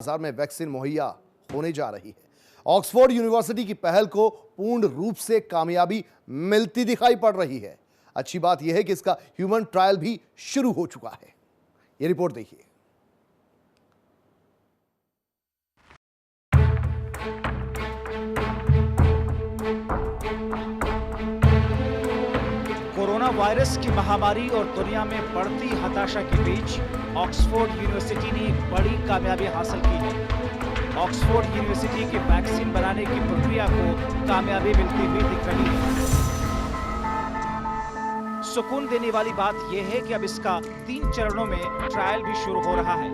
बाजार में वैक्सीन मुहैया होने जा रही है। ऑक्सफोर्ड यूनिवर्सिटी की पहल को पूर्ण रूप से कामयाबी मिलती दिखाई पड़ रही है। अच्छी बात यह है कि इसका ह्यूमन ट्रायल भी शुरू हो चुका है। यह रिपोर्ट देखिए। कोरोना वायरस की महामारी और दुनिया में बढ़ती हताशा के बीच ऑक्सफोर्ड यूनिवर्सिटी ने एक बड़ी कामयाबी हासिल की है। ऑक्सफोर्ड यूनिवर्सिटी के वैक्सीन बनाने की प्रक्रिया को कामयाबी मिलती हुई दिख रही है। सुकून देने वाली बात यह है कि अब इसका 3 चरणों में ट्रायल भी शुरू हो रहा है।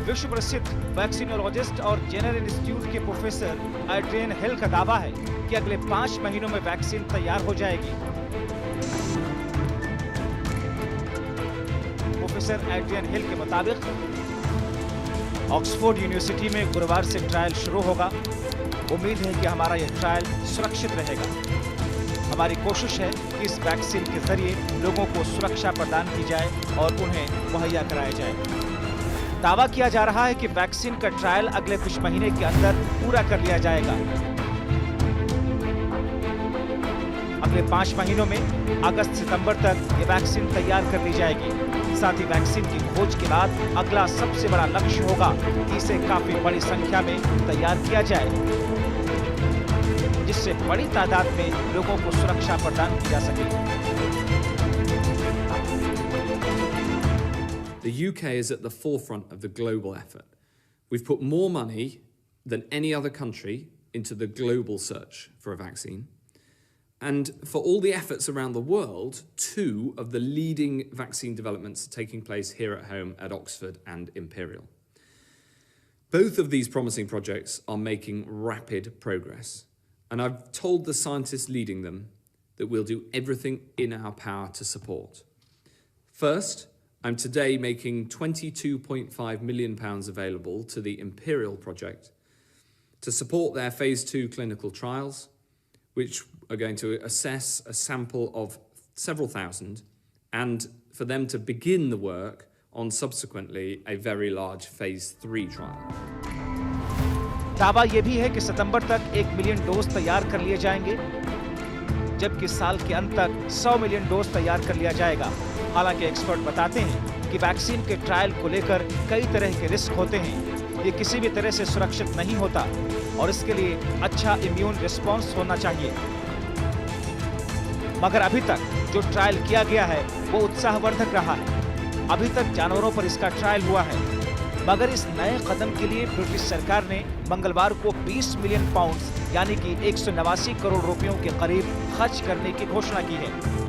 विश्व प्रसिद्ध वैक्सीनोलॉजिस्ट और जेनर इंस्टीट्यूट के प्रोफेसर एड्रियन हिल का दावा है कि अगले 5 महीनों में वैक्सीन तैयार हो जाएगी। प्रोफेसर एड्रियन हिल के मुताबिक ऑक्सफोर्ड यूनिवर्सिटी में गुरुवार से ट्रायल शुरू होगा। उम्मीद है कि हमारा यह ट्रायल सुरक्षित रहेगा। हमारी कोशिश है कि इस वैक्सीन के जरिए लोगों को सुरक्षा प्रदान की जाए और उन्हें मुहैया कराया जाए। दावा किया जा रहा है कि वैक्सीन का ट्रायल अगले कुछ महीने के अंदर पूरा कर लिया जाएगा। अगले 5 महीनों में अगस्त-सितंबर तक ये वैक्सीन तैयार कर ली जाएगी। साथ ही वैक्सीन की खोज के बाद अगला सबसे बड़ा लक्ष्य होगा कि इसे काफी बड़ी संख्या में तैयार किया जाए, जिससे बड़ी तादाद में लोगों को सुरक्षा प्रदान की जा सके। The UK is at the forefront of the global effort. We've put more money than any other country into the global search for a vaccine. And for all the efforts around the world, 2 of the leading vaccine developments are taking place here at home at Oxford and Imperial. Both of these promising projects are making rapid progress. And I've told the scientists leading them that we'll do everything in our power to support. First, I'm today making £22.5 million available to the Imperial project to support their phase 2 clinical trials, which are going to assess a sample of several thousand, and for them to begin the work on subsequently a very large phase 3 trial. दावा यह भी है कि सितंबर तक 1 million dose तैयार कर लिए जाएंगे, जबकि साल के अंत तक 100 मिलियन डोज तैयार कर लिया जाएगा। हालांकि एक्सपर्ट बताते हैं कि वैक्सीन के ट्रायल को लेकर कई तरह के रिस्क होते हैं। ये किसी भी तरह से सुरक्षित नहीं होता और इसके लिए अच्छा इम्यून रिस्पॉन्स होना चाहिए। मगर अभी तक जो ट्रायल किया गया है वो उत्साहवर्धक रहा है। अभी तक जानवरों पर इसका ट्रायल हुआ है, मगर इस नए कदम के लिए ब्रिटिश सरकार ने मंगलवार को 20 मिलियन पाउंड यानी कि 189 करोड़ रुपयों के करीब खर्च करने की घोषणा की है।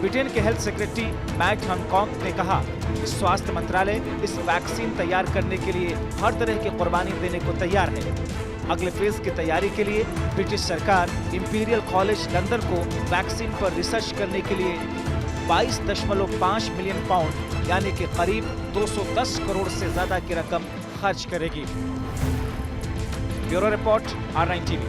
ब्रिटेन के हेल्थ सेक्रेटरी मैट हैनकॉक ने कहा कि स्वास्थ्य मंत्रालय इस वैक्सीन तैयार करने के लिए हर तरह की कुर्बानी देने को तैयार है। अगले फेज की तैयारी के लिए ब्रिटिश सरकार इंपीरियल कॉलेज लंदन को वैक्सीन पर रिसर्च करने के लिए 22.5 मिलियन पाउंड यानी कि करीब 210 करोड़ से ज्यादा की रकम खर्च करेगी। Bureau report, R9 TV।